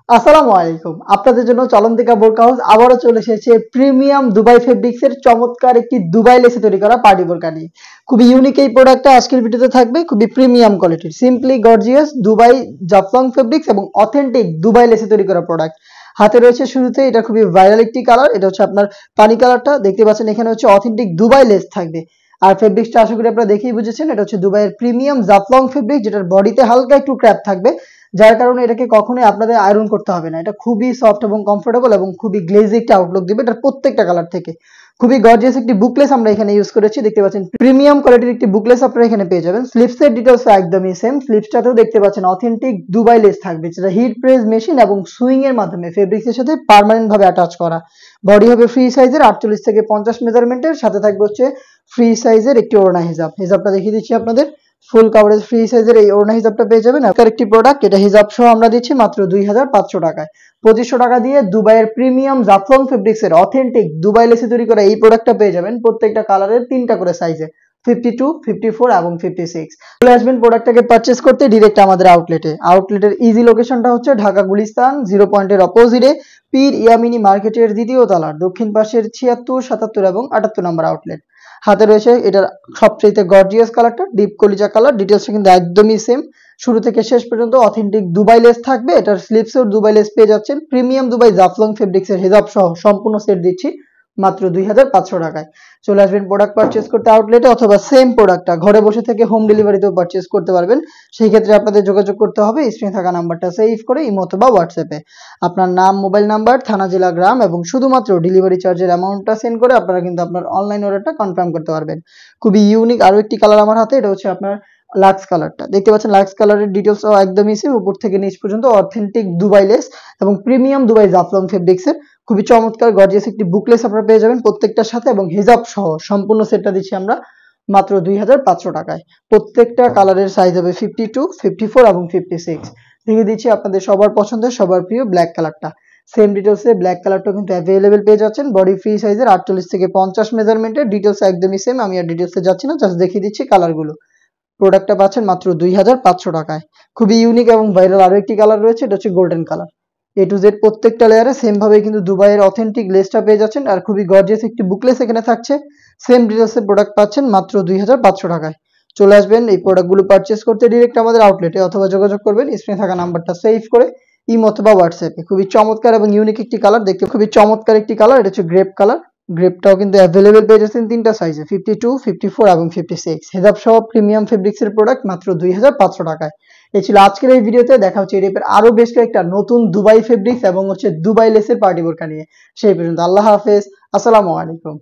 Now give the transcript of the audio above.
আসসালামু আলাইকুম। আপনাদের জন্য চলন্তিকা বোরকা হাউস আবারও চলে এসেছে প্রিমিয়াম দুবাই ফেব্রিক্স এর চমৎকার একটি দুবাই লেসে তৈরি করা পার্টি বোরকা নিয়ে। খুবই ইউনিক এই প্রোডাক্টটা আজকের ভিডিওতে থাকবে, খুবই প্রিমিয়াম কোয়ালিটির, simply gorgeous Dubai Jaflong fabrics এবং অথেন্টিক দুবাই লেসে তৈরি করা প্রোডাক্ট। হাতে রয়েছে শুরুতে, এটা খুবই ভাইরাল একটি কালার, এটা হচ্ছে আপনার পানি কালারটা দেখতে পাচ্ছেন। এখানে হচ্ছে অথেন্টিক দুবাই লেস থাকবে। আর ফেব্রিক্সটা আশা করি আপনারা দেখেই বুঝেছেন, এটা হচ্ছে দুবাইয়ের প্রিমিয়াম জাফলং ফেব্রিক, যেটার বডিতে হালকা একটু ক্র্যাপ থাকবে, যার কারণে এটাকে কখনোই আপনাদের আয়রন করতে হবে না। এটা খুবই সফট এবং কমফোর্টেবল এবং খুবই গ্লেজি একটা আউটলুক দিবে এটার প্রত্যেকটা কালার থেকে। খুবই গর্জিয়াস একটি বুকলেস আমরা এখানে ইউজ করেছি, দেখতে পাচ্ছেন প্রিমিয়াম কোয়ালিটির একটি বুকলেস আপনারা এখানে পেয়ে যাবেন। স্লিপসের ডিটেলস একদমই সেম, স্লিপসটাতেও দেখতে পাচ্ছেন অথেন্টিক দুবাই লেস থাকবে, যেটা হিট প্রেস মেশিন এবং সুইং এর মাধ্যমে ফেব্রিক্সের সাথে পার্মানেন্ট ভাবে অ্যাটাচ করা। বডি হবে ফ্রি সাইজের 48 থেকে 50 মেজারমেন্টের, সাথে থাকবে হচ্ছে ফ্রি সাইজের একটি ওড়না হিজাব। হিজাবটা দেখিয়ে দিচ্ছি আপনাদের, ফুল কভারেজ ফ্রি সাইজের এই ওড়না হিজাবটা পেয়ে যাবেন। আপনার একটি প্রোডাক্ট, এটা হিজাব সহ আমরা দিচ্ছি মাত্র 2500 টাকায়। 2500 টাকা দিয়ে দুবাইয়ের প্রিমিয়াম জাফলং ফেব্রিক্স এর অথেন্টিক দুবাই লেসে তৈরি করা এই প্রোডাক্টটা পেয়ে যাবেন প্রত্যেকটা কালারের 3টা করে সাইজে, 52, 54 এবং 56। চলে আসবেন প্রোডাক্টটাকে পারচেজ করতে ডিরেক্ট আমাদের আউটলেটে। আউটলেটের ইজি লোকেশনটা হচ্ছে ঢাকা গুলিস্তান 0 পয়েন্টের অপোজিটে, পীর ইয়ামিনী মার্কেটের দ্বিতীয় তলার দক্ষিণ পাশের 76, 77 এবং 78 নম্বর আউটলেট। হাতে রয়েছে এটার সবচেয়ে গর্জিয়াস কালারটা, ডিপ কলিজা কালার। ডিটেলসটা কিন্তু একদমই সেম, শুরু থেকে শেষ পর্যন্ত অথেন্টিক দুবাই লেস থাকবে। এটার স্লিপসেও দুবাই লেস পেয়ে যাচ্ছেন। প্রিমিয়াম দুবাই জাফলং ফেব্রিক্স এর হিজাব সহ সম্পূর্ণ সেট দিচ্ছি মাত্র 2500 টাকায়। চলে আসবেন প্রোডাক্ট পারচেজ করতে আউটলেটে, অথবা সেম প্রোডাক্টটা ঘরে বসে থেকে হোম ডেলিভারিতেও পারচেজ করতে পারবেন। সেই ক্ষেত্রে আপনাদের যোগাযোগ করতে হবে স্ক্রিনে থাকা নাম্বারটা সেভ করে ইমো অথবা হোয়াটসঅ্যাপে আপনার নাম, মোবাইল নাম্বার, থানা, জেলা, গ্রাম এবং শুধুমাত্র ডেলিভারি চার্জের অ্যামাউন্টটা সেন্ড করে আপনারা কিন্তু আপনার অনলাইন অর্ডারটা কনফার্ম করতে পারবেন। খুবই ইউনিক আরো একটি কালার আমার হাতে, এটা হচ্ছে আপনার লাক্স কালারটা দেখতে পাচ্ছেন। লাক্স কালারের ডিটেলস একদমই সেম, উপর থেকে নিচ পর্যন্ত অথেন্টিক দুবাই লেস এবং প্রিমিয়াম দুবাই জাফলং ফেব্রিক্স এর খুবই চমৎকার গর্জিয়াস একটি বুকলেস আপনারা পেয়ে যাবেন প্রত্যেকটার সাথে, এবং হিজাব সহ সম্পূর্ণ সেটটা দিচ্ছি আমরা মাত্র 2500 টাকায়। প্রত্যেকটা কালারের সাইজ হবে 52, 54 এবং 56। দিয়ে দিচ্ছি আপনাদের সবার পছন্দের, সবার প্রিয় ব্ল্যাক কালারটা। সেম ডিটেলসে ব্ল্যাক কালারটা কিন্তু অ্যাভেলেবেল পেয়ে যাচ্ছেন, বডি ফ্রি সাইজের 48 থেকে 50 মেজারমেন্টের। ডিটেলস একদমই সেম, আমি আর ডিটেলসে যাচ্ছি না, জাস্ট দেখিয়ে দিচ্ছি কালারগুলো। প্রোডাক্টটা পাচ্ছেন মাত্র 2500 টাকায়। খুবই ইউনিক এবং ভাইরাল আরো একটি কালার রয়েছে, এটা হচ্ছে golden colour. A to Z প্রত্যেকটা লেয়ারে সেম ভাবে কিন্তু দুবাইয়ের অথেন্টিক লেসটা পেয়ে যাচ্ছেন, আর খুবই গর্জিয়াস একটি বুকলেস এখানে থাকছে। সেম ডিটেলসের প্রোডাক্ট পাচ্ছেন মাত্র 2500 টাকায়। চলে আসবেন এই প্রোডাক্টগুলো পারচেস করতে ডিরেক্ট আমাদের আউটলেটে, অথবা যোগাযোগ করবেন স্ক্রিনে থাকা নাম্বারটা সেভ করে ইমো অথবা হোয়াটসঅ্যাপে। খুবই চমৎকার এবং ইউনিক একটি কালার, দেখতে খুবই চমৎকার একটি কালার, এটা হচ্ছে গ্রেপ কালার। গ্রেপটাও কিন্তু অ্যাভেলেবেল পেয়ে যাচ্ছেন 3টা সাইজে, 52, 54 এবং 56। হেজাব সহ প্রিমিয়াম ফেব্রিক্স এর প্রোডাক্ট মাত্র 2500 টাকায়। এই ছিল আজকের এই ভিডিওতে। দেখা হচ্ছে এই টাইপের আরো বেশ কয়েকটা নতুন দুবাই ফেব্রিক্স এবং হচ্ছে দুবাই লেসের পার্টি বোরকা নিয়ে। সেই পর্যন্ত আল্লাহ হাফেজ, আসসালামু আলাইকুম।